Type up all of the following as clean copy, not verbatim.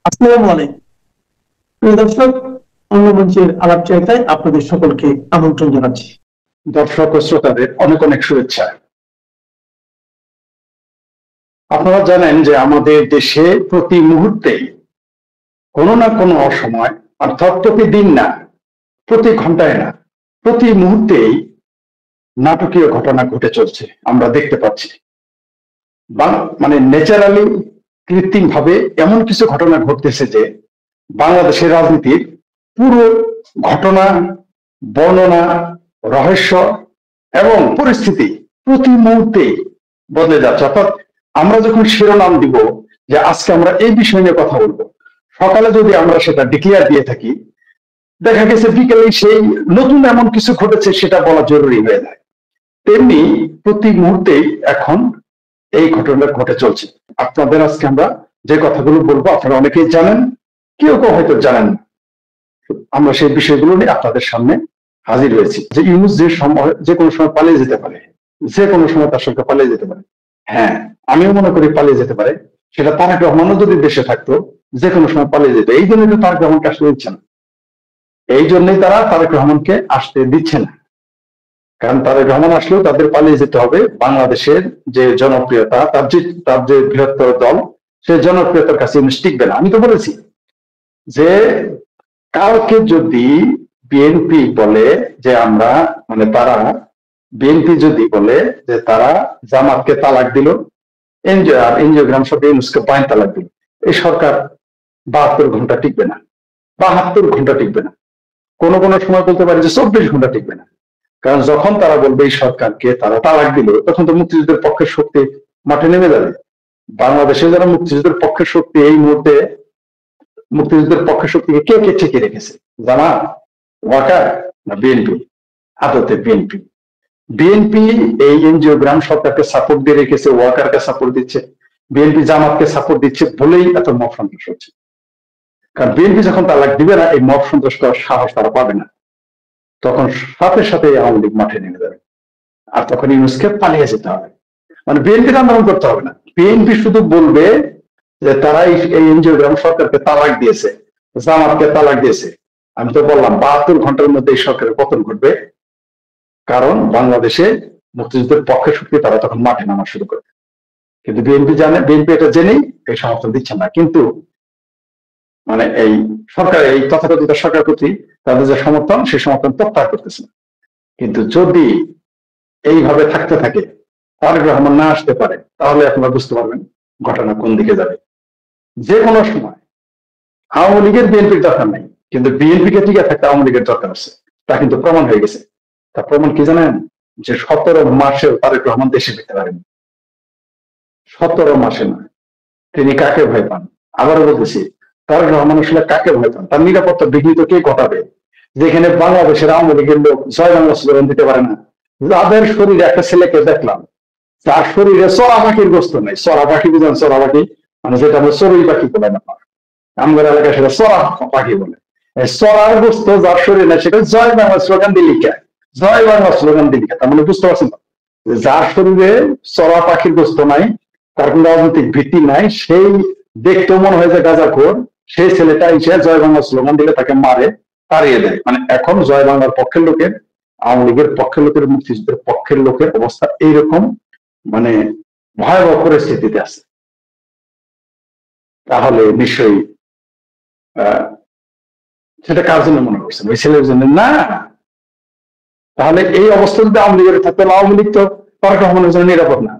আসসালামু আলাইকুম প্রিয় দর্শক, অন্য মঞ্চের আলাপচারিতায় আপনাদের সকলকে আমন্ত্রণ জানাচ্ছি। দর্শক ও শ্রোতাদের অনেক অনেক শুভেচ্ছা। আপনারা জানেন যে আমাদের দেশে প্রতি মুহূর্তে কোনো না কোনো অসময়, অর্থাৎ প্রতিদিন না, প্রতি ঘন্টায় না, প্রতি মুহূর্তেই নাটকীয় ঘটনা ঘটে চলছে, আমরা দেখতে পাচ্ছি। মানে ন্যাচারালি, কৃত্রিম ভাবে এমন কিছু ঘটনা ঘটতেছে যে বাংলাদেশের রাজনীতির পুরো ঘটনা, বর্ণনা, রহস্য এবং পরিস্থিতি প্রতি মুহূর্তে বদলে যাচ্ছে। অর্থাৎ আমরা যখন শিরোনাম দিব যে আজকে আমরা এই বিষয় নিয়ে কথা বলবো, সকালে যদি আমরা সেটা ডিক্লেয়ার দিয়ে থাকি, দেখা গেছে বিকেলে সেই নতুন এমন কিছু ঘটেছে সেটা বলা জরুরি হয়ে যায়। তেমনি প্রতি মুহূর্তেই এখন এই ঘটনা ঘটে চলছে। আপনাদের আজকে আমরা যে কথাগুলো বলবো আপনারা অনেকেই জানেন, কেউ কেউ হয়তো জানেন না। আমরা সেই বিষয়গুলো নিয়ে আপনাদের সামনে হাজির হয়েছি। যে ইউনূস যে কোনো সময় পালিয়ে যেতে পারে, যে কোনো সময় তার সরকার পালিয়ে যেতে পারে। হ্যাঁ, আমিও মনে করি পালিয়ে যেতে পারে। সেটা তারেক রহমানও যদি দেশে থাকতো যে কোনো সময় পালিয়ে যেত। এই জন্যই তো তারেক রহমানকে আসতে দিচ্ছে না, এই জন্যই তারা তারেক রহমানকে আসতে দিচ্ছে না। কারণ তারেক রহমান আসলেও তাদের পালিয়ে যেতে হবে। বাংলাদেশের যে জনপ্রিয়তা, তার যে বৃহত্তর দল, সে জনপ্রিয়তার কাছে টিকবে না। আমি তো বলেছি যে কালকে যদি বিএনপি বলে যে আমরা, মানে তারা, বিএনপি যদি বলে যে তারা জামাতকে তালাক দিল, এনজিওগ্রাম সব ইউনূসকে বাইন তালাক দিল, এই সরকার 72 ঘন্টা টিকবে না, 72 ঘন্টা টিকবে না, কোনো কোনো সময় বলতে পারে যে 24 ঘন্টা টিকবে না। কারণ যখন তারা বলবে এই সরকারকে তারা তালাক দিল, তখন তো মুক্তিযুদ্ধের পক্ষের শক্তি মাঠে নেমে যাবে। বাংলাদেশে যারা মুক্তিযুদ্ধের পক্ষের শক্তি, এই মুহূর্তে মুক্তিযুদ্ধের পক্ষের শক্তিকে কে কে ঠেকে রেখেছে? জামাত, ওয়াকার না বিএনপি? আদতে বিএনপি। বিএনপি এই এনজিওগ্রাম সরকারকে সাপোর্ট দিয়ে রেখেছে, ওয়াকারকে সাপোর্ট দিচ্ছে, বিএনপি জামাতকে সাপোর্ট দিচ্ছে বলেই এত মব সন্ত্রাস হচ্ছে। কারণ বিএনপি যখন তালাক দিবে না, এই মব সন্ত্রাস করার সাহস তারা পাবে না, তখন সাথে সাথে আওয়ামী লীগ মাঠে নেমে যাবে। আর তখন ইউনূসকে পালিয়ে যেতে হবে। মানে বিএনপির আন্দোলন করতে হবে না, বিএনপি শুধু বলবে যে তারা এই এনজিওগ্রাম সরকারকে তালাক দিয়েছে, জামাতকে তালাক দিয়েছে। আমি তো বললাম 72 ঘন্টার মধ্যে এই সরকারের পতন ঘটবে। কারণ বাংলাদেশে মুক্তিযুদ্ধের পক্ষে শক্তি তারা তখন মাঠে নামা শুরু করবে। কিন্তু বিএনপি জানে, বিএনপি এটা জেনেই এই সমর্থন দিচ্ছে না। কিন্তু মানে এই সরকার, এই তথাকথিত সরকার প্রতি তাদের যে সমর্থন, সেই সমর্থন প্রত্যাহার করতেছে না। কিন্তু যদি এইভাবে থাকতে থাকে, তারেক রহমান না আসতে পারে, তাহলে আপনারা বুঝতে পারবেন ঘটনা কোন দিকে যাবে। যে কোনো সময় আওয়ামী লীগের বিএনপির দরকার নাই, কিন্তু বিএনপিকে টিকে থাকতে আওয়ামী লীগের দরকার আছে। তা কিন্তু প্রমাণ হয়ে গেছে। তার প্রমাণ কি জানেন? যে 17 মাসেও তারেক রহমান দেশে ফিরতে পারেন। 17 মাসে না। তিনি কাকে ভয় পান? আবারও বলতেছি, তারেক রহমান আসলে কাকে ভয় পান? তার নিরাপত্তা বিঘ্নিত কে ঘটাবে? যেখানে বাংলাদেশের আওয়ামী লীগের লোক জয় বাংলা স্লোগান দিতে পারে না, যাদের শরীরে, একটা ছেলেকে দেখলাম তার শরীরে চড়া পাখির গোস্ত নেই। চড়া পাখি বুঝেন? চড়া পাখি মানে যেটা আমরা চড়ুই পাখি বলে না, আমার এলাকায় সেটা চড়া পাখি বলে। চড়ার গোস্ত যার শরীরে নেই, সেটা জয় বাংলা স্লোগান দিয়ে লিখা, জয় বাংলা স্লোগান দিয়ে লিখা। তার মানে বুঝতে পারছেন যার শরীরে চড়া পাখির গোস্ত নাই, তার কোন রাজনৈতিক ভিত্তি নাই, সেই দেখতে মনে হয় যে গাঁজাখোর, সেই ছেলেটা এসে জয় বাংলা স্লোগান দিলে তাকে মারে, তাড়িয়ে দেয়। মানে এখন জয় বাংলার পক্ষের লোকের, আওয়ামী লীগের পক্ষের লোকের, মুক্তিযুদ্ধের পক্ষের লোকের অবস্থা এইরকম, মানে ভয়াবহ পরিস্থিতিতে আছে। তাহলে নিশ্চয়ই সেটা কার জন্য মনে করছেন? ওই ছেলের জন্য না। তাহলে এই অবস্থা যদি আওয়ামী লীগের থাকতে, আওয়ামী লীগ তো তারেক রহমানের জন্য নিরাপদ না।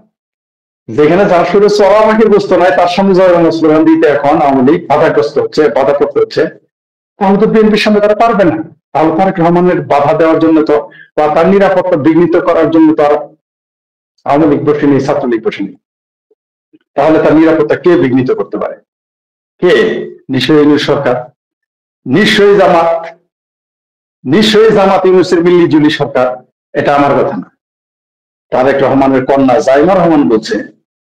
যেখানে যার শরীরে চড়া পাখির গোস্ত নাই, তার সামনে জয় বাংলা স্লোগান দিতে এখন আওয়ামী লীগ বাধাগ্রস্ত হচ্ছে, বাধা করতে হচ্ছে, তাহলে তো বিএনপির সামনে তারা পারবে না। তাহলে তারেক রহমানের বাধা দেওয়ার জন্য তো, বা তার নিরাপত্তা বিঘ্নিত করার জন্য তো আর আওয়ামী লীগ বসেনি, ছাত্রলীগ বসেনি। তাহলে তার নিরাপত্তা কে বিঘ্নিত করতে পারে? কে? নিশ্চয়ই ইউনূস সরকার, নিশ্চয়ই জামাত, নিশ্চয়ই জামাত ইউনূসের মিল্লিজুলি সরকার। এটা আমার কথা না, তারেক রহমানের কন্যা জাইমা রহমান বলছে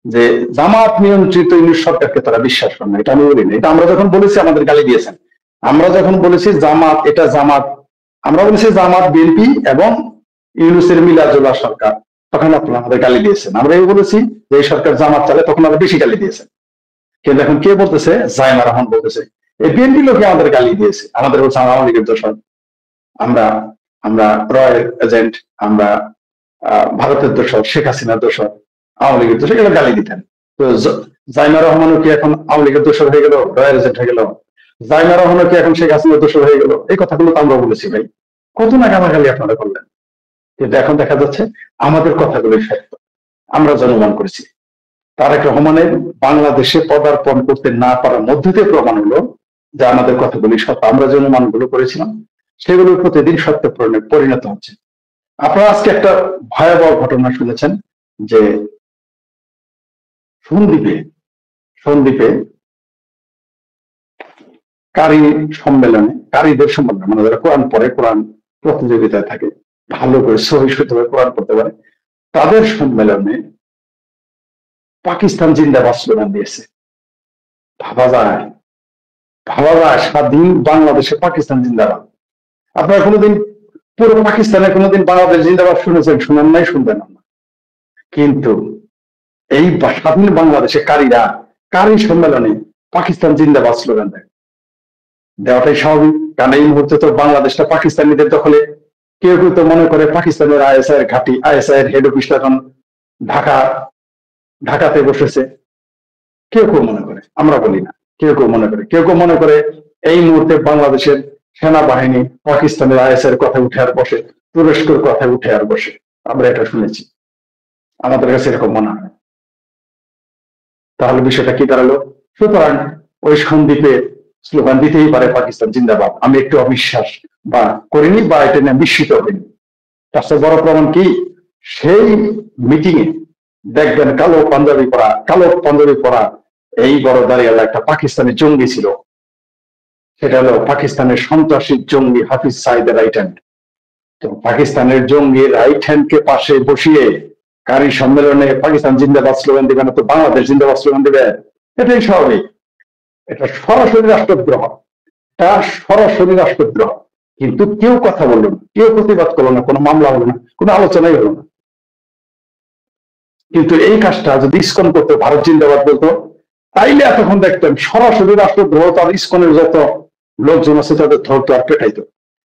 যে জামাত নিয়ন্ত্রিত ইউনূস সরকারকে তারা বিশ্বাস করে না। এটা আমি বলি না, এটা আমরা যখন বলেছি আমাদের গালি দিয়েছেন। আমরা যখন বলেছি জামাত, এটা জামাত, আমরা বলেছি জামাত, বিএনপি এবং ইউনূসের মিলাজুলা সরকার, তখন আপনারা আমাদের গালি দিয়েছেন। আমরা এই বলেছি যে এই সরকার জামাত চালে, তখন আমরা বেশি গালি দিয়েছেন। কিন্তু এখন কে বলতেছে? জাইমা রহমান বলতেছে এই বিএনপি লোকে আমাদের গালি দিয়েছে, আমাদের বলছে আওয়ামী লীগের দোষর, আমরা আমরা রয়ের এজেন্ট, আমরা ভারতের দোষর, শেখ হাসিনার দোষর, আওয়ামী লীগের দোষর, এগুলো গালি দিতেন। তো জাইমা রহমানও কি এখন আওয়ামী লীগের দোষর হয়ে গেল, রয়ের এজেন্ট হয়ে গেল? জাইমা রহমানও কি এখন শেখ হাসিনার দোষর হয়ে গেল? এই কথাগুলো তো আমরা বলেছি ভাই, কত না গালাগালি আপনারা করলেন, কিন্তু এখন দেখা যাচ্ছে আমাদের কথাগুলোই সত্য, আমরা জনগণ করেছি। তারেক রহমানের বাংলাদেশে পদার্পণ করতে না পারার মধ্যে দিয়ে প্রমাণ হলো যে আমাদের কথাগুলি সত্য, আমরা যে অনুমানগুলো করেছিলাম সেগুলো প্রতিদিন সত্য পরিণত হচ্ছে। আপনারা আজকে একটা ভয়াবহ ঘটনা শুনেছেন যে সন্দ্বীপে কারি সম্মেলনে, কারীদের সম্মেলনে, মানে যারা কোরআন পড়ে, কোরআন প্রতিযোগিতায় থাকে, ভালো করে সহি শুদ্ধভাবে কোরআন পড়তে পারে, তাদের সম্মেলনে পাকিস্তান জিন্দাবাদ স্লোগান দিয়েছে। ভাবা যায়? স্বাধীন বাংলাদেশে পাকিস্তান জিন্দাবাদ। আপনারা কোনোদিন পুরো পাকিস্তানে কোনোদিন বাংলাদেশ জিন্দাবাদ শুনেছেন? শুনেন নাই, শুনবেন না। কিন্তু এই স্বাধীন বাংলাদেশে কারি সম্মেলনে পাকিস্তান জিন্দাবাদ স্লোগান দেওয়াটাই স্বাভাবিক, কারণ এই মুহূর্তে তো বাংলাদেশটা পাকিস্তানিদের দখলে। কেউ কেউ তো মনে করে পাকিস্তানের আইএসআই এর ঘাঁটি, আইএসআই এর হেড অফিস এখন ঢাকাতে বসেছে। কেউ কেউ মনে করে, আমরা বলি না, কেউ কেউ মনে করে এই মুহূর্তে বাংলাদেশের সেনাবাহিনী পাকিস্তানের আইএসআই এর কথা উঠে আর বসে, তুরস্কের কথা উঠে আর বসে। আমরা এটা শুনেছি, আমাদের কাছে এরকম মনে হয়। তাহলে বিষয়টা কি দাঁড়ালো? সুতরাং ওই সন্দ্বীপে স্লোগান দিতেই পারে পাকিস্তান জিন্দাবাদ, আমি একটু অবিশ্বাস বা করিনি বা এটা নিয়ে বিস্মিত হইনি। তার চেয়ে বড় প্রমাণ কি, সেই মিটিং এ দেখবেন কালো পাঞ্জাবি পরা এই বড় দাঁড়িয়ালা একটা পাকিস্তানি জঙ্গি ছিল। সেটা হলো পাকিস্তানের সন্ত্রাসী জঙ্গি হাফিজ সাইদের রাইট হ্যান্ড। তো পাকিস্তানের জঙ্গি রাইট হ্যান্ড কে পাশে বসিয়ে কারি সম্মেলনে পাকিস্তান জিন্দাবাদ স্লোগান দিবে না তো বাংলাদেশ জিন্দাবাদ স্লোগান দিবে? এটাই স্বাভাবিক। এটা সরাসরি রাষ্ট্রদ্রোহ। কিন্তু কেউ কথা বললো না, কেউ প্রতিবাদ করলো না, কোনো মামলা হলো না, কোনো আলোচনাই হলো না। কিন্তু এই কাজটা যদি ইসকন করতো, ভারত জিন্দাবাদ বলতো, তাইলে এতক্ষণ দেখতেন সরাসরি রাষ্ট্রদ্রোহ, তার ইসকনের যত লোকজন আছে তাদের ধরতো আর পেটাইতো।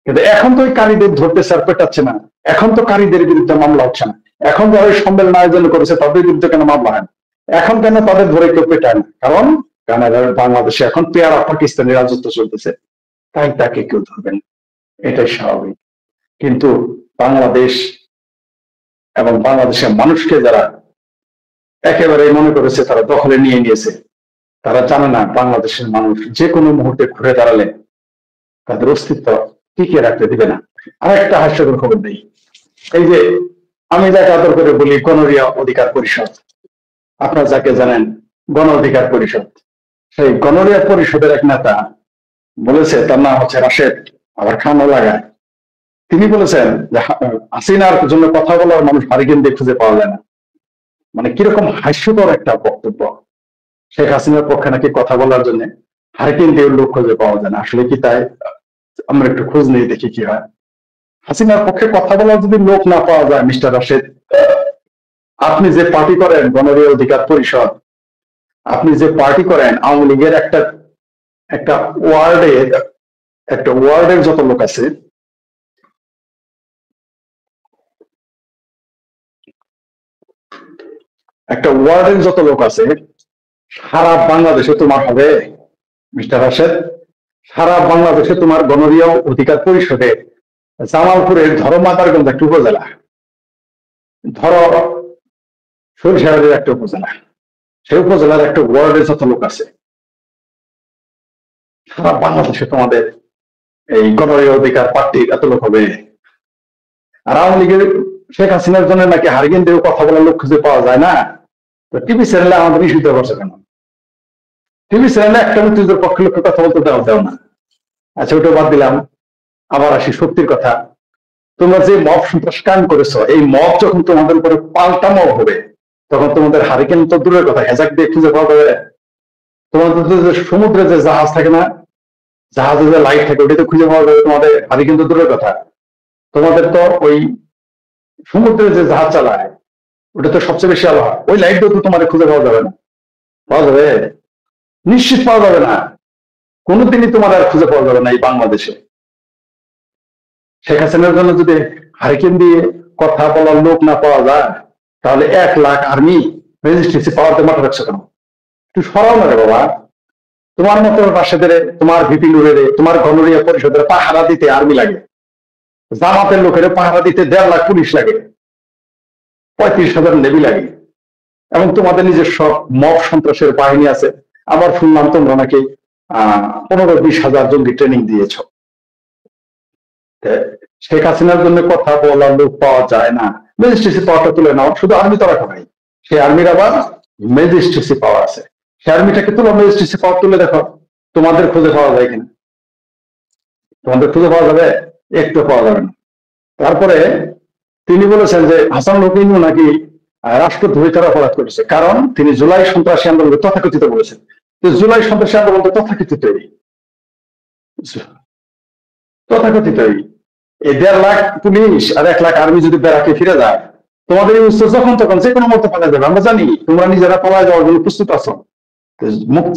কিন্তু এখন তো ওই কারীদের ধরতেছে আর পেটাচ্ছে না, এখন তো কারীদের বিরুদ্ধে মামলা হচ্ছে না, এখন যারা সম্মেলন আয়োজন করেছে তাদের বিরুদ্ধে কেন মামলা হয় না, এখন কেন তাদের ধরে কেউ পেটায় না? কারণ বাংলাদেশে এখন পেয়ারা পাকিস্তানি রাজত্ব চলতেছে, তাই তাকে কেউ ধরবেন, এটাই স্বাভাবিক। কিন্তু বাংলাদেশ এবং বাংলাদেশের মানুষকে যারা একেবারে মনে করেছে তারা দখলে নিয়ে নিয়েছে, তারা জানে না বাংলাদেশের মানুষ যে কোনো মুহূর্তে ঘুরে দাঁড়ালে তাদের অস্তিত্ব টিকিয়ে রাখতে দিবে না। আর একটা হাস্যকর খবর নেই, এই যে আমি যাকে আদর করে বলি গণরিয়া অধিকার পরিষদ, আপনারা যাকে জানেন গণ অধিকার পরিষদ, সেই গণরিয়া পরিষদের এক নেতা বলেছে, তার নাম হচ্ছে রাশেদ, আবার খানও লাগায়, তিনি বলেছেন যে হাসিনার জন্য কথা বলার মানুষ হারিকেন দিয়ে খুঁজে পাওয়া যায় না। মানে কিরকম হাস্যকর একটা বক্তব্য। শেখ হাসিনার পক্ষে নাকি কথা বলার জন্য হারিকেন দিয়ে লোক খুঁজে পাওয়া যায় না। আসলে কি তাই? আমরা একটু খোঁজ নিয়ে দেখি কি হয়। হাসিনার পক্ষে কথা বলার যদি লোক না পাওয়া যায়, মিস্টার রাশেদ, আপনি যে পার্টি করেন গণরিয়া অধিকার পরিষদ, আপনি যে পার্টি করেন আওয়ামী লীগের একটা ওয়ার্ডের যত লোক আছে, সারা বাংলাদেশে তোমার হবে মিস্টার রাশেদ, সারা বাংলাদেশে তোমার গণরিয়া অধিকার পরিষদে জামালপুরের ধরো মাদারগঞ্জ একটা উপজেলা, ধরো সরিষাবাড়ির একটা উপজেলা, সেই উপজেলার একটা ওয়ার্ডের যত লোক আছে, সারা বাংলাদেশে তোমাদের এই গণরিয়া অধিকার পার্টির এত লোক হবে। আর আওয়ামী লীগের শেখ হাসিনার জন্য নাকি হারিকেন দিয়ে কথা বলার লোক খুঁজে পাওয়া যায় না, তো টিভি চ্যানেলে আমাদের ইস্যুতে করছে কেন? টিভি চ্যানেলে একটা মুক্তিযুদ্ধের পক্ষে লোককে কথা বলতে দেও না। আচ্ছা, ওটা বাদ দিলাম, আবার আসি সত্যির কথা। তোমরা যে মব সন্ত্রাস কায়েম করেছো, এই মব যখন তোমাদের উপরে পাল্টা মব হবে, তখন তোমাদের হারিকেন তো দূরের কথা, হেজাক দিয়ে খুঁজে পাওয়া যাবে? তোমাদের যে সমুদ্রে যে জাহাজ থাকে না, জাহাজে যে লাইট থাকে, ওটা তো খুঁজে পাওয়া যাবে, তোমাদের হারিকেন তো দূরের কথা। তোমাদের তো ওই সমুদ্রে যে জাহাজ চালায়, ওটা তো সবচেয়ে বেশি আলো হয়, ওই লাইট তো তোমাদের খুঁজে পাওয়া যাবে না। পাওয়া যাবে? নিশ্চিত পাওয়া যাবে না, কোনোদিনই তোমার আর খুঁজে পাওয়া যাবে না এই বাংলাদেশে। শেখ হাসিনার জন্য যদি হারিকেন দিয়ে কথা বলার লোক না পাওয়া যায়, তাহলে 1 লাখ আর্মি রেজিস্ট্রেসি পাওয়াতে মাথা রাখছো কেন? একটু সরাও না রে বাবা। তোমার মতো রাশেদের, তোমার ভিপি নুরের, তোমার গণরিয়া পরিষদের পাহারা দিতে আর্মি লাগে, জামাতের লোকের পাহারা দিতে 1.5 লাখ পুলিশ লাগে, 35,000 নেভি লাগে, এবং তোমাদের নিজস্ব মব সন্ত্রাসের বাহিনী আছে। আবার শুনলাম তোমরা নাকি 15-20 হাজার জঙ্গি ট্রেনিং দিয়েছ। শেখ হাসিনার জন্য কথা বলার লোক পাওয়া যায় না, ম্যাজিস্ট্রেসি পাওয়ারটা তুলে নাও। শুধু আর্মি তো রাখো নাই, সেই আর্মির আবার ম্যাজিস্ট্রেসি পাওয়ার আছে, সেই আর্মিটাকে তুলো, ম্যাজিস্ট্রেসি পাওয়ার তুলে দেখো তোমাদের খুঁজে পাওয়া যায় কিনা। তোমাদের খুঁজে পাওয়া যাবে? একটু পাওয়া যাবে না। তারপরে তিনি বলেছেন যে হাসান রুকিনও নাকি রাষ্ট্রদ্রোহিতার অপরাধ করেছে, কারণ তিনি জুলাই সন্ত্রাসী আন্দোলনকে তথাকথিত বলেছেন। জুলাই সন্ত্রাসী আন্দোলন তো তথাকথিতই, তথাকথিতই। এই 1.5 লাখ পুলিশ আর 1 লাখ আর্মি যদি বেড়াকে ফিরে যায়, তোমাদের এই উৎসব যখন তখন যে কোনো মতো পালা যাবে। আমরা জানি তোমরা নিজেরা পালায় যাওয়ার জন্য প্রস্তুত আছো।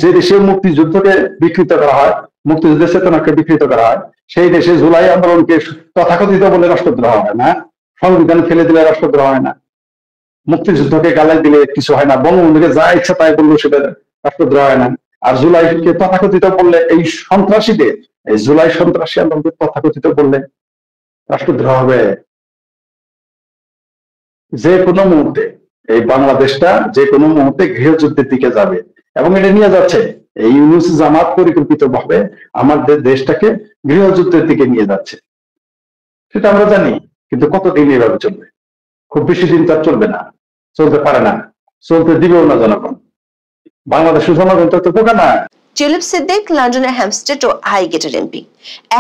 যে দেশে মুক্তিযুদ্ধকে বিকৃত করা হয়, মুক্তিযুদ্ধের চেতনাকে বিকৃত করা হয়, সেই দেশে জুলাই আন্দোলনকে তথাকথিত বলে রাষ্ট্রদ্রোহ হয় না, সংবিধান ফেলে দিলে রাষ্ট্রদ্রোহ হয় না, মুক্তিযুদ্ধকে গালায় দিলে কিছু হয় না, বঙ্গবন্ধুকে যা ইচ্ছা তাই বললো সেটা রাষ্ট্রদ্রোহ হয় না। আর জুলাইকে তথাকথিত বললে, এই সন্ত্রাসীদের, এই জুলাই সন্ত্রাসী আন্দোলনকে তথাকথিত বললে রাষ্ট্রদ্রোহ হবে। যে কোনো মুহূর্তে এই বাংলাদেশটা যে কোনো মুহূর্তে গৃহযুদ্ধের দিকে যাবে, এবং এটা নিয়ে যাচ্ছে। এই ইউনূস জামাত পরিকল্পিত ভাবে আমাদের দেশটাকে গৃহযুদ্ধের দিকে নিয়ে যাচ্ছে, সেটা আমরা জানি। কিন্তু কতদিন এভাবে চলবে? খুব বেশি দিন তার চলবে না, চলতে পারে না, চলতে দিবেও না জনগণ। বাংলাদেশের জনগণ তো বোকা না। টিউলিপ সিদ্দিক লন্ডনের হ্যামস্টেড ও হাইগেটের এমপি,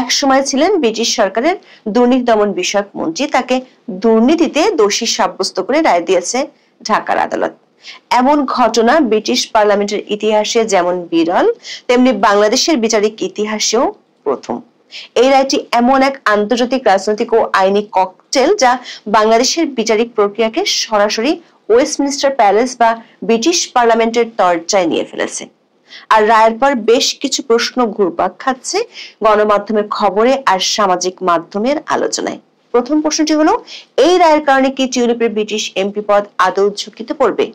এক সময় ছিলেন ব্রিটিশ সরকারের দুর্নীতি দমন বিষয়ক মন্ত্রী। তাকে দুর্নীতিতে দোষী সাব্যস্ত করে রায় দিয়েছে ঢাকার আদালত। এমন ঘটনা ব্রিটিশ পার্লামেন্টের ইতিহাসে যেমন বিরল, তেমনি বাংলাদেশের বিচারিক ইতিহাসেও প্রথম। এই রায়টি এমন এক আন্তর্জাতিক রাজনৈতিক ও আইনি ককটেল যা বাংলাদেশের বিচারিক প্রক্রিয়াকে সরাসরি ওয়েস্টমিনিস্টার প্যালেস বা ব্রিটিশ পার্লামেন্টের দরজায় নিয়ে ফেলেছে। আর রায়ের পর বেশ কিছু প্রশ্ন ঘুরপাক খাচ্ছে গণমাধ্যমের খবরে আর সামাজিক মাধ্যমের আলোচনায়। প্রথম প্রশ্নটি হলো, এই রায়ের কারণে কি টিউলিপের ব্রিটিশ এমপি পদ আদৌ ঝুঁকিতে পড়বে?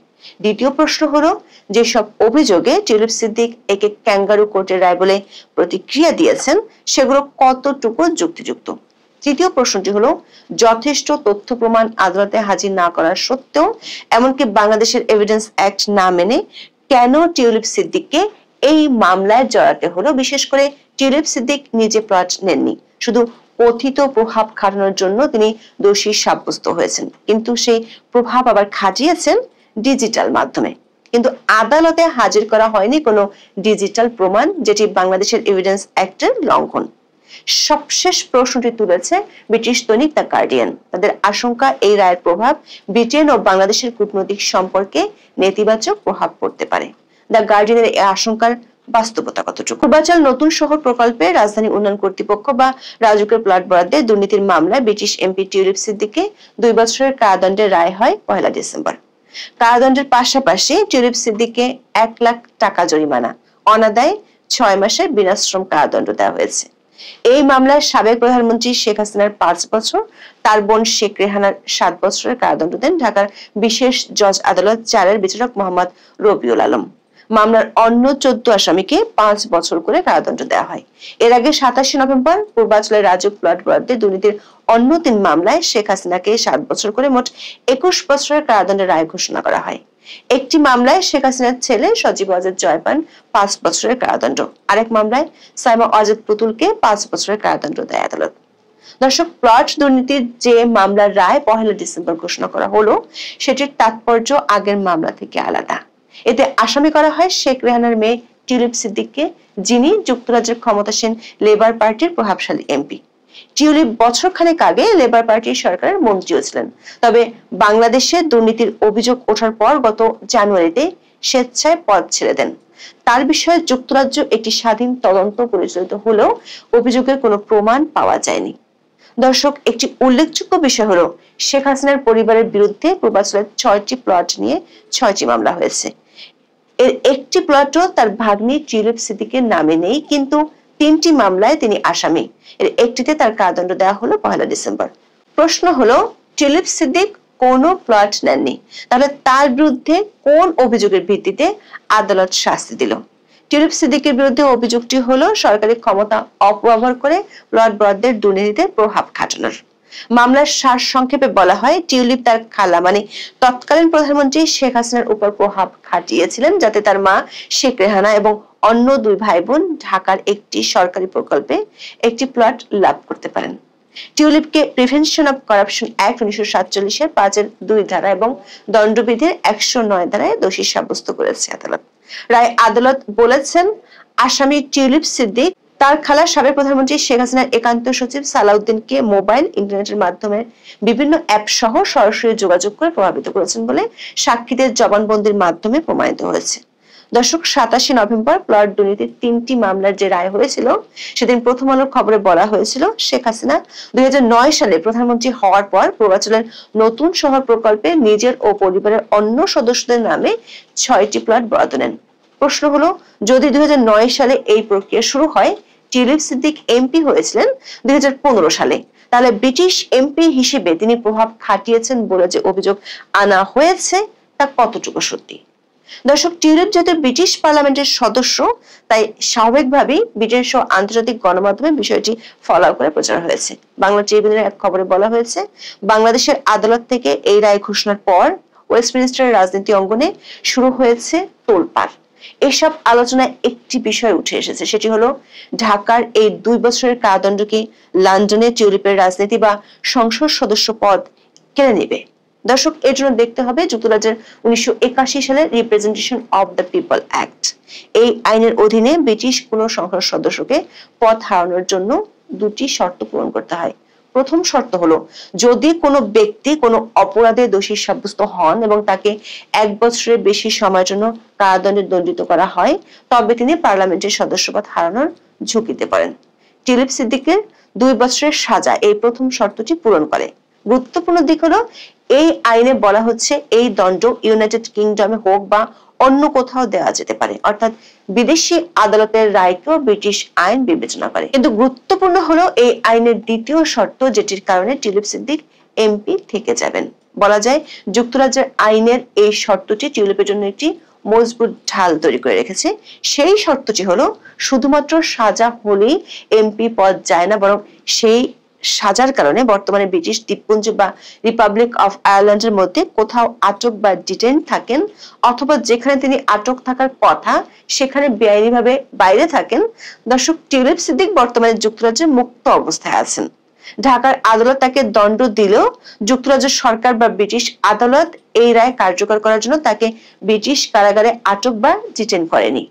দ্বিতীয় প্রশ্ন হলো, যেসব অভিযোগে টিউলিপ সিদ্দিক একে ক্যাঙ্গারু কোর্টের রায় বলে প্রতিক্রিয়া দিয়েছেন, সেগুলো কতটুকু যুক্তিযুক্ত? তৃতীয় প্রশ্নটি হলো, যথেষ্ট তথ্য প্রমাণ আদালতে হাজির না করার সত্ত্বেও, এমনকি বাংলাদেশের এভিডেন্স অ্যাক্ট না মেনে কেন টিউলিপ সিদ্দিককে এই মামলায় জড়াতে হলো? বিশেষ করে টিউলিপ সিদ্দিক নিজে প্লট নেননি, শুধু কথিত প্রভাব খাটানোর জন্য তিনি দোষী সাব্যস্ত হয়েছেন, কিন্তু সেই প্রভাব আবার খাটিয়েছেন ডিজিটাল মাধ্যমে। কিন্তু আদালতে হাজির করা হয়নি কোনো ডিজিটাল প্রমাণ, যেটি বাংলাদেশের এভিডেন্স অ্যাক্টের লঙ্ঘন। সবশেষ প্রশ্নটি তুলেছে ব্রিটিশ দৈনিক দ্য গার্ডিয়ান। তাদের আশঙ্কা, এই রায়ের প্রভাব ব্রিটেন ও বাংলাদেশের কূটনৈতিক সম্পর্কে নেতিবাচক প্রভাব পড়তে পারে। দ্য গার্ডিয়ানের এই আশঙ্কার বাস্তবতা কতটুকু? পূর্বাচল নতুন শহর প্রকল্পে রাজধানী উন্নয়ন কর্তৃপক্ষ বা রাজুকের প্লট বরাদ্দে দুর্নীতির মামলায় ব্রিটিশ এমপি টিউলিপ সিদ্দিককে 2 বছরের কারাদণ্ডের রায় হয় 1 ডিসেম্বর। কারাদণ্ডের পাশাপাশি টিউলিপ সিদ্দিককে 1 লাখ টাকা জরিমানা, অনাদায়ে 6 মাসের বিনাশ্রম কারাদণ্ড দেওয়া হয়েছে। এই মামলায় সাবেক প্রধানমন্ত্রী শেখ হাসিনার 5 বছর, তার বোন শেখ রেহানার 7 বছরের কারাদণ্ড দেন ঢাকার বিশেষ জজ আদালত 4-এর বিচারক মোহাম্মদ রবিউল আলম। মামলার অন্য 14 আসামিকে 5 বছর করে কারাদণ্ড দেওয়া হয়। এর আগে 27 নভেম্বর পূর্বাচলের রাজুক প্লট বরাদ্দে দুর্নীতির অন্য 3 মামলায় শেখ হাসিনাকে 7 বছর করে মোট 21 বছরের কারাদণ্ডের রায় ঘোষণা করা হয়। একটি মামলায় শেখ হাসিনার ছেলে সজীব ওয়াজেদ জয় পান 5 বছরের কারাদণ্ড। আরেক মামলায় সাইমা ওয়াজেদ পুতুলকে 5 বছরের কারাদণ্ড দেয় আদালত। দর্শক, প্লট দুর্নীতির যে মামলার রায় 1 ডিসেম্বর ঘোষণা করা হলো, সেটির তাৎপর্য আগের মামলা থেকে আলাদা। এতে আসামি করা হয় শেখ রেহানার মেয়ে টিউলিপ সিদ্দিককে, যিনি যুক্তরাজ্যের ক্ষমতাসীন লেবার পার্টির প্রভাবশালী এমপি। টিউলিপ বছরখানেক আগে লেবার পার্টির সরকারের মন্ত্রীও ছিলেন, তবে বাংলাদেশে দুর্নীতির অভিযোগ ওঠার পর গত জানুয়ারিতে স্বেচ্ছায় পদ ছেড়ে দেন। তার বিষয়ে যুক্তরাজ্য একটি স্বাধীন তদন্ত পরিচালিত হলেও অভিযোগের কোনো প্রমাণ পাওয়া যায়নি। দর্শক, একটি উল্লেখযোগ্য বিষয় হলো, শেখ হাসিনার পরিবারের বিরুদ্ধে পূর্বাচলের 6টি প্লট নিয়ে 6টি মামলা হয়েছে। এর একটি প্লটও তার ভাগ্নি টিউলিপ সিদ্দিকের নামে নেই, কিন্তু 3টি মামলায় তিনি আসামি। এর একটিতে তার কারাদণ্ড দেওয়া হলো 1 ডিসেম্বর। প্রশ্ন হলো, টিউলিপ সিদ্দিক কোনো প্লট নেননি, তাহলে তার বিরুদ্ধে কোন অভিযোগের ভিত্তিতে আদালত শাস্তি দিল? টিউলিপ সিদ্দিকের বিরুদ্ধে অভিযোগটি হলো সরকারি ক্ষমতা অপব্যবহার করে প্লট বরাদ্দের দুর্নীতিতে প্রভাব খাটানোর। মামলার সারসংক্ষেপে বলা হয়, টিউলিপ তার খালা মানে তৎকালীন প্রধানমন্ত্রী শেখ হাসিনার উপর প্রভাব খাটিয়েছিলেন যাতে তার মা শেখ রেহানা এবং অন্য 2 ভাই বোন ঢাকার একটি সরকারি প্রকল্পে একটি প্লট লাভ করতে পারেন। টিউলিপকে প্রিভেনশন অফ কারাপশন অ্যাক্ট 1947-এর 5-2 ধারা এবং দণ্ডবিধির 109 ধারায় দোষী সাব্যস্ত করেছে আদালত। রায় আদালত বলেছেন, আসামি টিউলিপ সিদ্দিক তার খালা সাবেক প্রধানমন্ত্রী শেখ হাসিনার একান্ত সচিব সালাউদ্দিনকে মোবাইল ইন্টারনেটের মাধ্যমে বিভিন্ন অ্যাপ সহ সরাসরি যোগাযোগ করে প্রভাবিত করেছেন বলে সাক্ষীদের জবানবন্দির মাধ্যমে প্রমাণিত হয়েছে। দর্শক, 27 নভেম্বর প্লট দুর্নীতির 3টি মামলার যে রায় হয়েছিল, সেদিন প্রথম আলোর খবরে বলা হয়েছিল শেখ হাসিনা 2009 সালে প্রধানমন্ত্রী হওয়ার পর পূর্বাঞ্চলের নতুন শহর প্রকল্পে নিজের ও পরিবারের অন্য সদস্যদের নামে 6টি প্লট বরাদ্দ নেন। প্রশ্ন হলো, যদি 2009 সালে এই প্রক্রিয়া শুরু হয়, টিউলিপ সিদ্দিক এমপি হয়েছিলেন 2015 সালে, তাহলে ব্রিটিশ এমপি হিসেবে তিনি প্রভাব খাটিয়েছেন বলে যে অভিযোগ আনা হয়েছে তা কতটুকু সত্যি? দর্শক, টিউলিপ যেহেতু ব্রিটিশ পার্লামেন্টের সদস্য, তাই স্বাভাবিকভাবেই ব্রিটেন সহ আন্তর্জাতিক গণমাধ্যমে বিষয়টি ফলাও করে প্রচার হয়েছে। বাংলা ট্রিবিউনের এক খবরে বলা হয়েছে, বাংলাদেশের আদালত থেকে এই রায় ঘোষণার পর ওয়েস্টমিনিস্টারের রাজনীতি অঙ্গনে শুরু হয়েছে তোলপাড়। এসব আলোচনায় একটি বিষয় উঠে এসেছে, সেটি হলো ঢাকার এই 2 বছরের কারাদণ্ড কি লন্ডনে টিউলিপের রাজনীতি বা সংসদ সদস্য পদ কেড়ে নেবে? দর্শক, এর জন্য দেখতে হবে যুক্তরাজ্যের 1981 সালের representation of the people act. এই আইনের অধীনে ব্রিটিশ কোন সংসদ সদস্যকে পদ হারানোর জন্য 2টি শর্ত পূরণ করতে হয়। প্রথম শর্ত হলো, যদি কোনো ব্যক্তি কোনো অপরাধে দোষী সাব্যস্ত হন এবং তাকে 1 বছরের বেশি সময়ের জন্য কারাদণ্ডে দণ্ডিত করা হয়, তবে তিনি পার্লামেন্টের সদস্যপদ হারানোর ঝুঁকিতে পড়েন। টিউলিপ সিদ্দিকের 2 বছরের সাজা এই প্রথম শর্তটি পূরণ করে। গুরুত্বপূর্ণ দিক হলো, এই আইনে বলা হচ্ছে এই দণ্ড ইউনাইটেড কিংডমে হোক বা অন্য কোথাও দেওয়া যেতে পারে, অর্থাৎ বিদেশি আদালতের রায়কেও ব্রিটিশ আইন বিবেচনা করে। কিন্তু গুরুত্বপূর্ণ হলো এই আইনের দ্বিতীয় শর্ত, যেটির কারণে টিউলিপ সিদ্দিক এমপি থেকে যাবেন। বলা যায় যুক্তরাজ্যের আইনের এই শর্তটি টিউলিপের জন্য একটি মজবুত ঢাল তৈরি করে রেখেছে। সেই শর্তটি হলো, শুধুমাত্র সাজা হলেই এমপি পদ যায় না, বরং সেই সাজার কারণে বর্তমানে ব্রিটিশ দ্বীপপুঞ্জ বা রিপাবলিক অফ আয়ারল্যান্ডের মধ্যে কোথাও আটক বা ডিটেইন থাকেন, অথবা যেখানে তিনি আটক থাকার কথা সেখানে বেআইনিভাবে বাইরে থাকেন। দর্শক, টিউলিপ সিদ্দিক বর্তমানে যুক্তরাজ্যের মুক্ত অবস্থায় আছেন। ঢাকার আদালত তাকে দণ্ড দিলেও যুক্তরাজ্য সরকার বা ব্রিটিশ আদালত এই রায় কার্যকর করার জন্য তাকে ব্রিটিশ কারাগারে আটক বা ডিটেইন করেনি।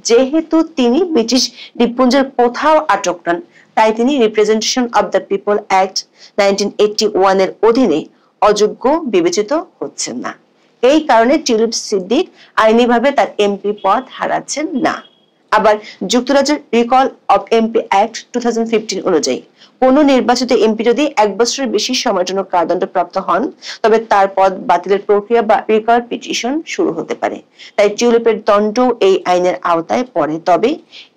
যেহেতু তিনি ব্রিটিশ দ্বীপপুঞ্জের কোথাও আটক নন, তাই তিনি representation of the people act 1981 এর অধীনে অযোগ্য বিবেচিত হচ্ছেন না। এই কারণে টিউলিপ সিদ্দিক আইনিভাবে তার এমপি পদ হারাচ্ছেন না। আবার যুক্তরাজ্যের রিকল অফ এমপি অ্যাক্ট 2015 অনুযায়ী কোন নির্বাচিত এমপি যদি 1 বছরের বেশি সময়ের জন্য কারাদণ্ড প্রাপ্ত হন, তবে তার পদ বাতিলের প্রক্রিয়া বা রিকল পিটিশন শুরু হতে পারে। তাই টিউলিপের দণ্ড এই আইনের আওতায় পড়ে। তবে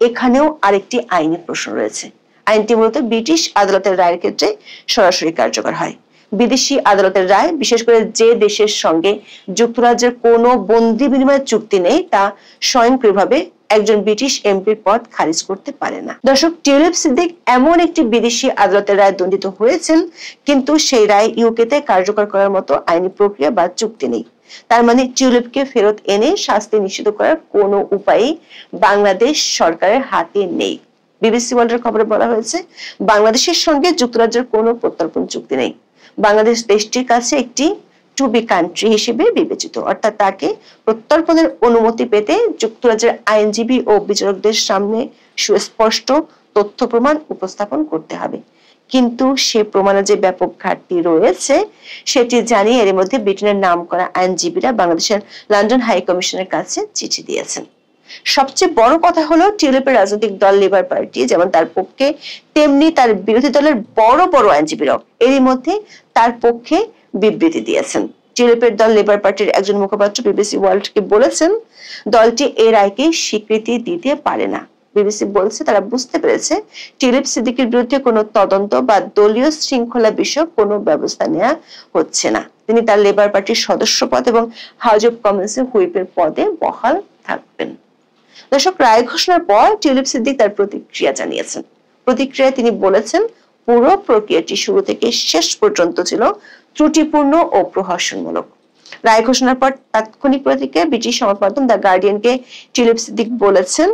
এখানেও আরেকটি আইনি প্রশ্ন রয়েছে। আইনটি মূলত ব্রিটিশ আদালতের রায়ের ক্ষেত্রে সরাসরি কার্যকর হয়। বিদেশি আদালতের রায়, বিশেষ করে যে দেশের সঙ্গে যুক্তরাজ্যের কোনো বন্দি বিনিময় চুক্তি নেই, তা স্বয়ংক্রিয়ভাবে একজন ব্রিটিশ এমপির পদ খারিজ করতে পারে না। দর্শক, টিউলিপ সিদ্দিক এমন একটি বিদেশি আদালতের রায় দণ্ডিত হয়েছেন, কিন্তু সেই রায় ইউকেতে কার্যকর করার মতো আইনি প্রক্রিয়া বা চুক্তি নেই। তার মানে টিউলিপকে ফেরত এনে শাস্তি নিশ্চিত করার কোনো উপায়ই বাংলাদেশ সরকারের হাতে নেই। বিবিসি ওয়ার্ল্ডের খবরে বলা হয়েছে, বাংলাদেশের সঙ্গে যুক্তরাজ্যের কোনো প্রত্যর্পণ চুক্তি নেই। বাংলাদেশ দেশটির কাছে একটি টু বি কান্ট্রি হিসেবে বিবেচিত, অর্থাৎ তাকে প্রত্যর্পণের অনুমতি পেতে যুক্তরাজ্যের আইনজীবী ও বিচারকদের সামনে সুস্পষ্ট তথ্য প্রমাণ উপস্থাপন করতে হবে। কিন্তু সে প্রমাণে যে ব্যাপক ঘাটতি রয়েছে সেটি জানিয়ে এর মধ্যে ব্রিটেনের নাম করা আইনজীবীরা বাংলাদেশের লন্ডন হাই কমিশনের কাছে চিঠি দিয়েছেন। সবচেয়ে বড় কথা হলো, টিউলিপের রাজনৈতিক দল লেবার পার্টি যেমন তার পক্ষে, তেমনি তার বিরোধী দলের বড় বড় আইনজীবীরাও এরই মধ্যে তার পক্ষে বিবৃতি দিয়েছেন। টিউলিপের দল লেবার পার্টির একজন মুখপাত্র বিবিসি ওয়ার্ল্ডকে বলেছেন, দলটি এই রায়কে স্বীকৃতি দিতে পারে না। বিবিসি বলছে তারা বুঝতে পেরেছে টিউলিপ সিদ্দিকীর বিরুদ্ধে কোনো তদন্ত বা দলীয় শৃঙ্খলা বিষয়ক কোনো ব্যবস্থা নেওয়া হচ্ছে না। তিনি তার লেবার পার্টির সদস্য পদ এবং হাউস অব কমন্সের হুইপের পদে বহাল থাকবেন। দর্শক, রায় ঘোষণার পর টিউলিপ সিদ্দিক তার প্রতিক্রিয়া জানিয়েছেন। প্রতিক্রিয়ায় তিনি বলেছেন, পুরো প্রক্রিয়াটি শুরু থেকে শেষ পর্যন্ত ছিল ত্রুটিপূর্ণ ও প্রহসনমূলক। রায় ঘোষণার পর তাৎক্ষণিক প্রতিক্রিয়ায় ব্রিটিশ সংবাদ মাধ্যম দ্য গার্ডিয়ানকে টিউলিপ সিদ্দিক বলেছেন,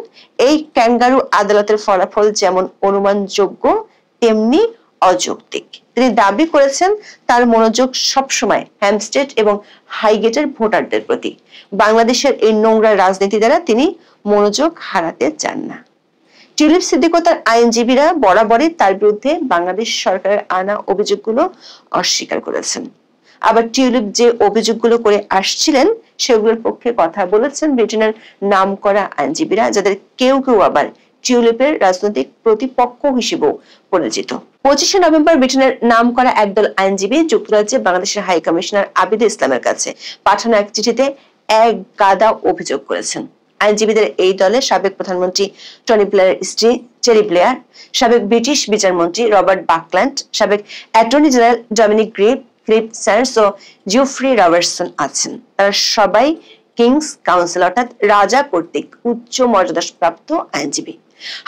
এই ক্যাঙ্গারু আদালতের ফলাফল যেমন অনুমানযোগ্য তেমনি অযৌক্তিক। তিনি দাবি করেছেন তার মনোযোগ সবসময় হ্যাম্পস্টেড এবং হাইগেটের ভোটারদের প্রতি। বাংলাদেশের এই নোংরা রাজনীতি দ্বারা তিনি মনোযোগ হারাতে চান না। টিউলিপ সিদ্দিক ও তার আইনজীবীরা বরাবরই তার বিরুদ্ধে বাংলাদেশ সরকারের আনা অভিযোগগুলো অস্বীকার করেছেন। আবার টিউলিপ যে অভিযোগগুলো করে আসছিলেন সেগুলোর পক্ষে কথা বলেছেন ব্রিটেনের নামকরা আইনজীবীরা, যাদের কেউ কেউ আবার টিউলিপের রাজনৈতিক প্রতিপক্ষ হিসেবেও পরিচিত। 25শে নভেম্বর ব্রিটেনের নামকরা একদল আইনজীবী যুক্তরাজ্যে বাংলাদেশের হাই কমিশনার আবিদুল ইসলামের কাছে পাঠানো এক চিঠিতে এক গাদা অভিযোগ করেছেন। আইনজীবীদের এই দলে সাবেক প্রধানমন্ত্রী টনি ব্লেয়ারের স্ত্রী চেরি ব্লেয়ার, সাবেক ব্রিটিশ বিচারমন্ত্রী রবার্ট বাকল্যান্ড, সাবেক অ্যাটর্নি জেনারেল ডমিনিক ক্রিপ স্যান্ডস ও জিওফ্রি রবার্টসন আছেন। তারা সবাই কিংস কাউন্সিল অর্থাৎ রাজা কর্তৃক উচ্চ মর্যাদাপ্রাপ্ত আইনজীবী।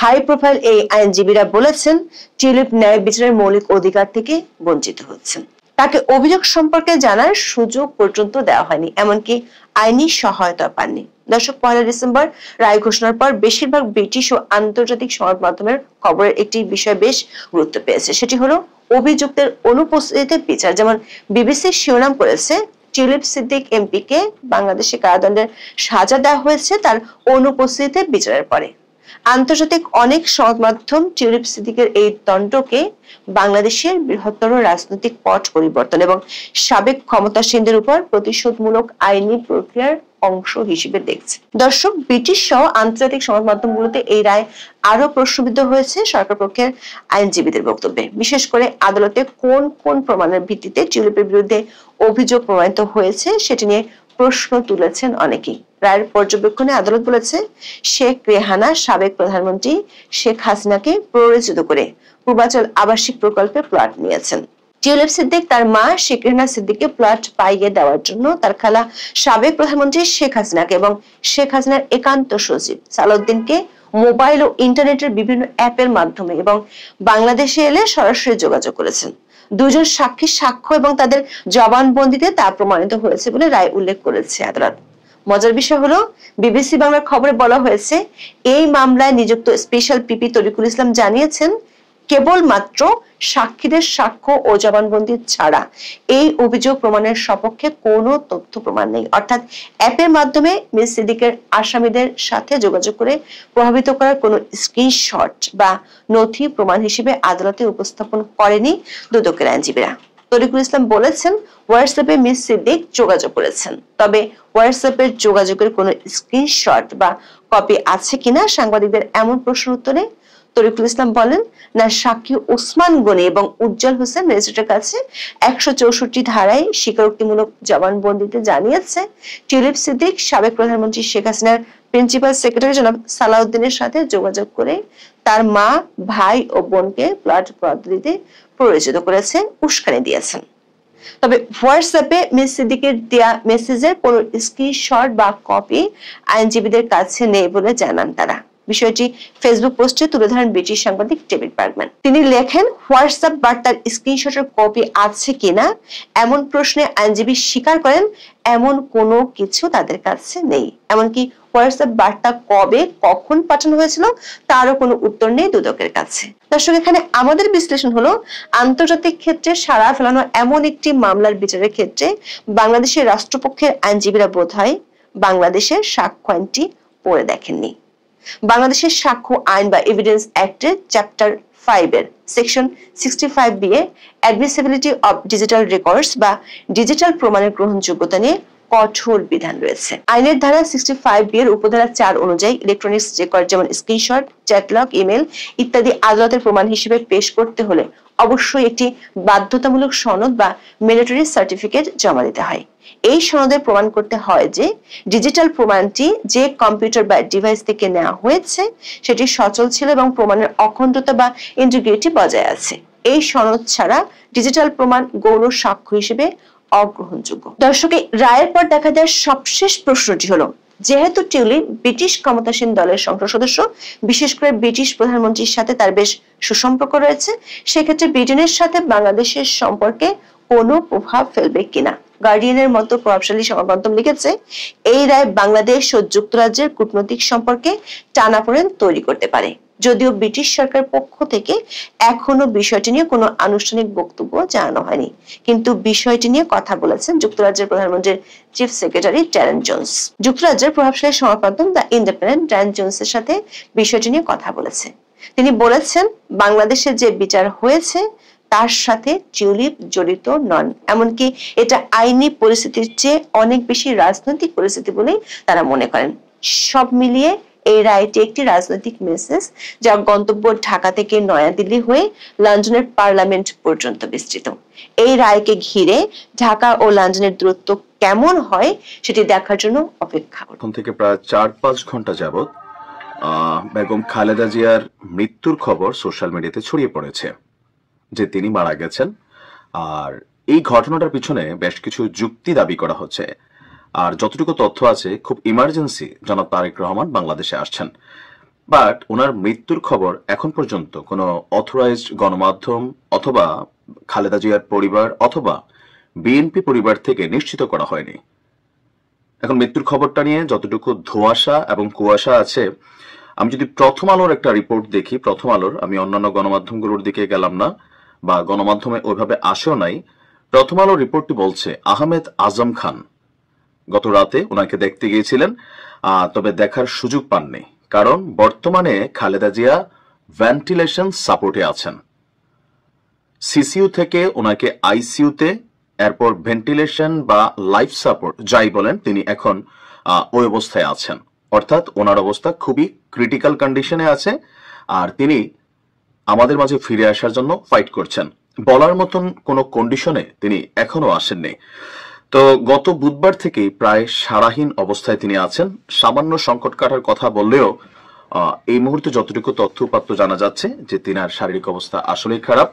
হাই প্রোফাইল এই আইনজীবীরা বলেছেন টিউলিপ ন্যায় বিচারের মৌলিক অধিকার থেকে বঞ্চিত হচ্ছেন। তাকে অভিযোগ সম্পর্কে জানার সুযোগ পর্যন্ত দেওয়া হয়নি, এমনকি আইনি সহায়তা পাননি। দর্শক, 1 ডিসেম্বর রায় ঘোষণার পর বেশিরভাগ ব্রিটিশ ও আন্তর্জাতিক সংবাদ মাধ্যমের খবরের একটি বিষয় বেশ গুরুত্ব পেয়েছে, সেটি হলো অভিযুক্তের অনুপস্থিতিতে বিচার। যেমন বিবিসি শিরোনাম করেছে, টিউলিপ সিদ্দিক এমপিকে বাংলাদেশে কারাদণ্ডের সাজা দেওয়া হয়েছে তার অনুপস্থিতিতে বিচারের পরে। আন্তর্জাতিক অনেক সংবাদ মাধ্যম টিউলিপ সিদ্দিকের এই দণ্ডকে বাংলাদেশের বৃহত্তর রাজনৈতিক পট পরিবর্তন এবং সাবেক ক্ষমতাসীনদের উপর প্রতিশোধমূলক আইনি প্রক্রিয়ার অংশ হিসেবে দেখছে। দর্শক, ব্রিটিশ সহ আন্তর্জাতিক সংবাদ মাধ্যমগুলোতে এই রায় আরো প্রশ্নবিদ্ধ হয়েছে সরকার পক্ষের আইনজীবীদের বক্তব্যে। বিশেষ করে আদালতে কোন কোন প্রমাণের ভিত্তিতে টিউলিপের বিরুদ্ধে অভিযোগ প্রমাণিত হয়েছে সেটি নিয়ে প্রশ্ন তুলেছেন অনেকেই। রায়ের পর্যবেক্ষণে আদালত বলেছে, শেখ রেহানা সাবেক প্রধানমন্ত্রী শেখ হাসিনাকে প্ররোচিত করে পূর্বাচল আবাসিক প্রকল্পে প্লট নিয়েছেন। টিউলিপ সিদ্দিক তার মা শেখ রেহানা সিদ্দিককে প্লট পাইয়ে দেওয়ার জন্য তার খালা সাবেক প্রধানমন্ত্রী শেখ হাসিনাকে এবং শেখ হাসিনার একান্ত সচিব সালাউদ্দিনকে মোবাইল ও ইন্টারনেটের বিভিন্ন অ্যাপের মাধ্যমে এবং বাংলাদেশে এলে সরাসরি যোগাযোগ করেছেন। দুজন সাক্ষীর সাক্ষ্য এবং তাদের জবানবন্দিতে তা প্রমাণিত হয়েছে বলে রায় উল্লেখ করেছে আদালত। মজার বিষয় হলো, বিবিসি বাংলার খবরে বলা হয়েছে, এই মামলায় নিযুক্ত স্পেশাল পিপি তরিকুল ইসলাম জানিয়েছেন, কেবলমাত্র সাক্ষীদের সাক্ষ্য ও জবানবন্দি ছাড়া এই অভিযোগ প্রমাণের সপক্ষে কোনো তথ্য প্রমাণ নেই। অর্থাৎ অ্যাপের মাধ্যমে মিস সিদ্দিকের আসামিদের সাথে যোগাযোগ করে প্রভাবিত করার কোনো স্ক্রিনশট বা নথি প্রমাণ হিসেবে আদালতে উপস্থাপন করেনি দুদকের আইনজীবীরা। তরিকুল ইসলাম বলেছেন, হোয়াটসঅ্যাপে মিস সিদ্দিক যোগাযোগ করেছেন, তবে হোয়াটসঅ্যাপের যোগাযোগের কোনো স্ক্রিনশট বা কপি আছে কিনা সাংবাদিকদের এমন প্রশ্ন উত্তরে তরিকুল ইসলাম বলেন, না সাক্ষী ওসমান গনি এবং উজ্জ্বল হোসেন ম্যাজিস্ট্রেটের কাছে 164 ধারায় স্বীকারোক্তিমূলক জবানবন্দিতে জানিয়েছে, টিউলিপ সিদ্দিক সাবেক প্রধানমন্ত্রী শেখ হাসিনার প্রিন্সিপাল সেক্রেটারি জনাব সালাউদ্দিনের সাথে যোগাযোগ করে তার মা, ভাই ও বোনকে প্লট পদ্ধতিতে প্ররোচিত করেছে, উস্কানি দিয়েছেন। তবে হোয়াটসঅ্যাপে মিস সিদ্দিকের দেয়া মেসেজের কোনো স্ক্রিনশট বা কপি আইনজীবীদের কাছে নেই বলে জানান তারা। বিষয়টি ফেসবুক পোস্টে তুলে ধরেন ব্রিটিশ সাংবাদিক ডেভিড বার্গম্যান। তিনি লেখেন, হোয়াটসঅ্যাপ বার্তার স্ক্রিনশটের কপি আছে কিনা এমন প্রশ্নে আইনজীবী স্বীকার করেন এমন কোনো কিছু তাদের কাছে নেই। এমনকি হোয়াটসঅ্যাপ বার্তা কবে কখন পাঠানো হয়েছিল তারও কোনো উত্তর নেই দুদকের কাছে। দর্শক, এখানে আমাদের বিশ্লেষণ হলো, আন্তর্জাতিক ক্ষেত্রে সাড়া ফেলানো এমন একটি মামলার বিচারের ক্ষেত্রে বাংলাদেশের রাষ্ট্রপক্ষের আইনজীবীরা বোধহয় বাংলাদেশের সাক্ষ্য আইনটি পড়ে দেখেননি। বাংলাদেশের সাক্ষ্য আইন বা এভিডেন্স অ্যাক্টের চ্যাপ্টার 5 এর section 65 A admissibility of digital records বা ডিজিটাল প্রমাণের গ্রহণযোগ্যতা নিয়ে কঠোর বিধান রয়েছে। আইনের ধারা 65 এর উপধারা 4 অনুযায়ী ইলেকট্রনিক্স রেকর্ড যেমন স্ক্রিনশট, চ্যাটলগ, ইমেল ইত্যাদি আদালতের প্রমাণ হিসেবে পেশ করতে হলে অবশ্যই একটি বাধ্যতামূলক সনদ বা ম্যান্ডেটরি সার্টিফিকেট জমা দিতে হয়। এই সনদে প্রমাণ করতে হয় যে ডিজিটাল প্রমাণটি যে কম্পিউটার বা ডিভাইস থেকে নেওয়া হয়েছে সেটি সচল ছিল এবং প্রমাণের অখণ্ডতা বা ইন্টিগ্রিটি বজায় আছে। এই সনদ ছাড়া ডিজিটাল প্রমাণ গৌণ সাক্ষ্য হিসেবে অগ্রহণযোগ্য। দর্শক, রায়ের পর দেখা যায় সবশেষ প্রশ্নটি হলো, যেহেতু টিউলিপ ব্রিটিশ ক্ষমতাসীন দলের সংসদ সদস্য, বিশেষ করে ব্রিটিশ প্রধানমন্ত্রীর সাথে তার বেশ সুসম্পর্ক রয়েছে, সেক্ষেত্রে ব্রিটেনের সাথে বাংলাদেশের সম্পর্কে কোনো প্রভাব ফেলবে কিনা। গার্ডিয়ানের মতো প্রভাবশালী সংবাদমাধ্যম লিখেছে, এই রায় বাংলাদেশ ও যুক্তরাজ্যের কূটনৈতিক সম্পর্কে টানাপোড়েন তৈরি করতে পারে। যদিও ব্রিটিশ সরকার পক্ষ থেকে এখনো বিষয়টি নিয়ে কোনো আনুষ্ঠানিক বক্তব্য জানানো হয়নি, কিন্তু বিষয়টি নিয়ে কথা বলেছেন যুক্তরাজ্যের প্রধানমন্ত্রীর চিফ সেক্রেটারি ড্যারেন জোন্স। যুক্তরাজ্যের প্রভাবশালী সংবাদমাধ্যম দ্য ইন্ডিপেন্ডেন্ট ড্যারেন জোন্সের সাথে বিষয়টি নিয়ে কথা বলেছে। তিনি বলেছেন, বাংলাদেশে যে বিচার হয়েছে তার সাথে টিউলিপ জড়িত নন, এমনকি এটা আইনি পরিস্থিতির চেয়ে অনেক বেশি রাজনৈতিক পরিস্থিতি বলেই তারা মনে করেন। সব মিলিয়ে এই রায়টি একটি রাজনৈতিক মেসেজ, যার গন্তব্য ঢাকা থেকে নয়াদিল্লি হয়ে লন্ডনের পার্লামেন্ট পর্যন্ত বিস্তৃত। এই রায়কে ঘিরে ঢাকা ও লন্ডনের দূরত্ব কেমন হয় সেটি দেখার জন্য অপেক্ষা। এখন থেকে প্রায় 4-5 ঘন্টা যাবত বেগম খালেদা জিয়ার মৃত্যুর খবর সোশ্যাল মিডিয়াতে ছড়িয়ে পড়েছে যে তিনি মারা গেছেন, আর এই ঘটনাটার পিছনে বেশ কিছু যুক্তি দাবি করা হচ্ছে। আর যতটুকু তথ্য আছে, খুব ইমার্জেন্সি জনাব তারেক রহমান বাংলাদেশে আসছেন, বাট ওনার মৃত্যুর খবর এখন পর্যন্ত কোনো অথরাইজড গণমাধ্যম অথবা খালেদা জিয়ার পরিবার অথবা বিএনপি পরিবার থেকে নিশ্চিত করা হয়নি। এখন মৃত্যুর খবরটা নিয়ে যতটুকু ধোঁয়াশা এবং কুয়াশা আছে, আমি যদি প্রথম আলোর একটা রিপোর্ট দেখি, প্রথম আলোর, আমি অন্যান্য গণমাধ্যমগুলোর দিকে গেলাম না বা গণমাধ্যমে ওইভাবে আসেও নাই, প্রথম আলোর রিপোর্টটি বলছে আহমেদ আজম খান গত রাতে ওনাকে দেখতে গিয়েছিলেন, তবে দেখার সুযোগ পাননি, কারণ বর্তমানে খালেদা জিয়া ভেন্টিলেশন সাপোর্টে আছেন। সিসিইউ থেকে ওনাকে আইসিইউতে, এরপর ভেন্টিলেশন বা লাইফ সাপোর্ট যাই বলেন, তিনি এখন ওই অবস্থায় আছেন, অর্থাৎ ওনার অবস্থা খুবই ক্রিটিক্যাল কন্ডিশনে আছে, আর তিনি আমাদের মাঝে ফিরে আসার জন্য ফাইট করছেন। বলার মতন কোনো কন্ডিশনে তিনি এখনো আসেননি। তো গত বুধবার থেকে প্রায় সারাহীন অবস্থায় তিনি আছেন। সামান্য সংকট কাটার কথা বললেও এই মুহূর্তে যতটুকু তথ্য উপাত্ত জানা যাচ্ছে যে তিনার শারীরিক অবস্থা আসলেই খারাপ,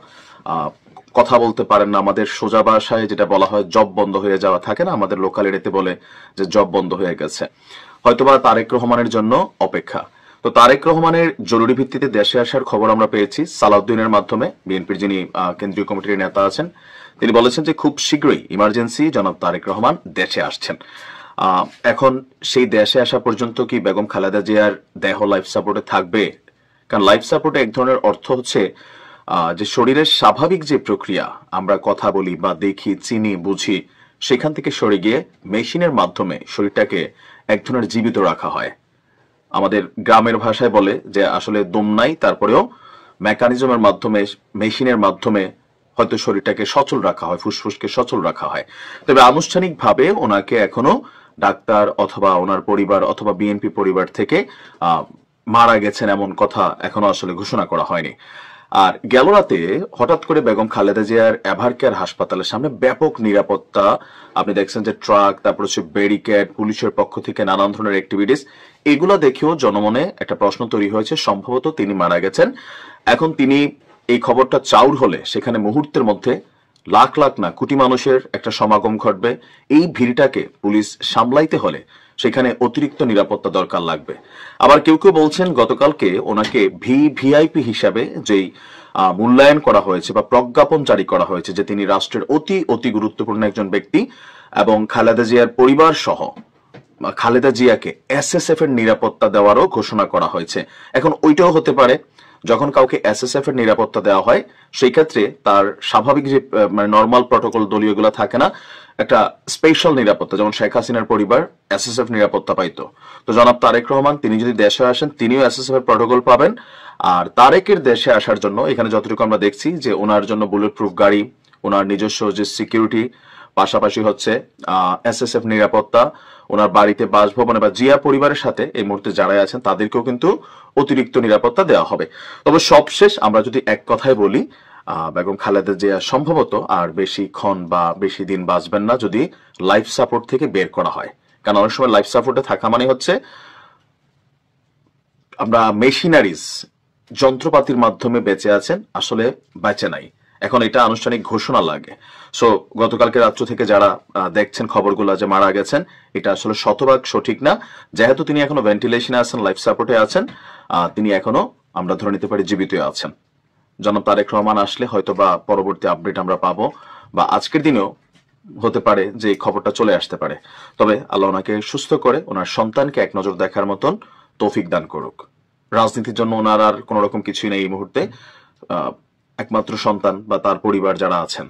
কথা বলতে পারেন না। আমাদের সোজা ভাষায় যেটা বলা হয় জব বন্ধ হয়ে যাওয়া থাকে না, আমাদের লোকাল এরিয়াতে বলে যে জব বন্ধ হয়ে গেছে। হয়তোবা তারেক রহমানের জন্য অপেক্ষা। তো তারেক রহমানের জরুরি ভিত্তিতে দেশে আসার খবর আমরা পেয়েছি সালাউদ্দিনের মাধ্যমে, বিএনপির যিনি কেন্দ্রীয় কমিটির নেতা আছেন। তিনি বলেছেন যে খুব শীঘ্রই ইমার্জেন্সি জনাব তারেক রহমান দেশে আসছেন। এখন সেই দেশে আসা পর্যন্ত কি বেগম খালেদা জিয়ার দেহ লাইফ সাপোর্টে থাকবে? কারণ লাইফ সাপোর্টে এক ধরনের অর্থ হচ্ছে যে শরীরের স্বাভাবিক যে প্রক্রিয়া, আমরা কথা বলি বা দেখি, চিনি, বুঝি, সেখান থেকে সরে গিয়ে মেশিনের মাধ্যমে শরীরটাকে এক ধরনের জীবিত রাখা হয়। আমাদের গ্রামের ভাষায় বলে যে আসলে দম নাই, তারপরেও মেকানিজমের মাধ্যমে, মেশিনের মাধ্যমে হয়তো শরীরটাকে সচল রাখা হয়, ফুসফুসকে সচল রাখা হয়। তবে আনুষ্ঠানিকভাবে ওনাকে এখনো ডাক্তার অথবা ওনার পরিবার অথবা বিএনপি পরিবার থেকে মারা গেছেন এমন কথা এখনো আসলে ঘোষণা করা হয়নি। আর গেল রাতে হঠাৎ করে বেগম খালেদা জিয়ার এভারকেয়ার হাসপাতালের সামনে ব্যাপক নিরাপত্তা, আপনি দেখছেন যে ট্রাক, তারপর হচ্ছে ব্যারিকেড, পুলিশের পক্ষ থেকে নানান ধরনের অ্যাক্টিভিটিস, এগুলো দেখেও জনমনে একটা প্রশ্ন তৈরি হয়েছে, সম্ভবত তিনি মারা গেছেন। এখন তিনি এই খবরটা চাউর হলে সেখানে মুহূর্তের মধ্যে লাখ লাখ না কোটি মানুষের একটা সমাগম ঘটবে। এই ভিড়টাকে পুলিশ সামলাইতে হলে সেখানে অতিরিক্ত নিরাপত্তা দরকার লাগবে। আবার কেউ কেউ বলছেন গতকালকে ওনাকে ভিআইপি হিসাবে যেই মূল্যায়ন করা হয়েছে বা প্রজ্ঞাপন জারি করা হয়েছে যে তিনি রাষ্ট্রের অতি অতি গুরুত্বপূর্ণ একজন ব্যক্তি, এবং খালেদা জিয়ার পরিবার সহ খালেদা জিয়াকে এসএসএফ এর নিরাপত্তা দেওয়ারও ঘোষণা করা হয়েছে। এখন ওইটাও হতে পারে, যখন কাউকে এসএসএফ এর নিরাপত্তা দেওয়া হয় সেই ক্ষেত্রে তার স্বাভাবিক যে মানে নর্মাল প্রটোকল দলীয় গুলা থাকে না, একটা স্পেশাল নিরাপত্তা, যেমন শেখ হাসিনার পরিবার এসএসএফ নিরাপত্তা পাইতো। তো জনাব তারেক রহমান তিনি যদি দেশে আসেন তিনিও এসএসএফ এর প্রটোকল পাবেন। আর তারেকের দেশে আসার জন্য এখানে যতটুকু আমরা দেখছি যে ওনার জন্য বুলেট প্রুফ গাড়ি, ওনার নিজস্ব যে সিকিউরিটি পাশাপাশি হচ্ছে SSF নিরাপত্তা, ওনার বাড়িতে বাসভবনে বা জিয়া পরিবারের সাথে এই মুহূর্তে যারা আছেন তাদেরকেও কিন্তু অতিরিক্ত নিরাপত্তা দেওয়া হবে। তবে সবশেষ আমরা যদি এক কথায় বলি, বেগম খালেদা জিয়া সম্ভবত আর বেশিক্ষণ বা বেশি দিন বাঁচবেন না যদি লাইফ সাপোর্ট থেকে বের করা হয়। কারণ অনেক সময় লাইফ সাপোর্টে থাকা মানে হচ্ছে আমরা মেশিনারিজ, যন্ত্রপাতির মাধ্যমে বেঁচে আছেন, আসলে বেঁচে নাই। এখন এটা আনুষ্ঠানিক ঘোষণা লাগে। সো গতকালকে রাত্র থেকে যারা দেখছেন খবরগুলো যে মারা গেছেন, এটা আসলে শতভাগ সঠিক না। যেহেতু তিনি এখনো ভেন্টিলেশনে আছেন, লাইফ সাপোর্টে আছেন, তিনি এখনো আমরা ধরে নিতে পারি জীবিত আছেন। জনাব তারেক রহমান আসলে হয়তো বা পরবর্তী আপডেট আমরা পাবো, বা আজকের দিনেও হতে পারে যে এই খবরটা চলে আসতে পারে। তবে আল্লাহ ওনাকে সুস্থ করে ওনার সন্তানকে এক নজর দেখার মতন তৌফিক দান করুক। রাজনীতির জন্য ওনার আর কোন রকম কিছুই নেই এই মুহূর্তে, একমাত্র সন্তান বা তার পরিবার যারা আছেন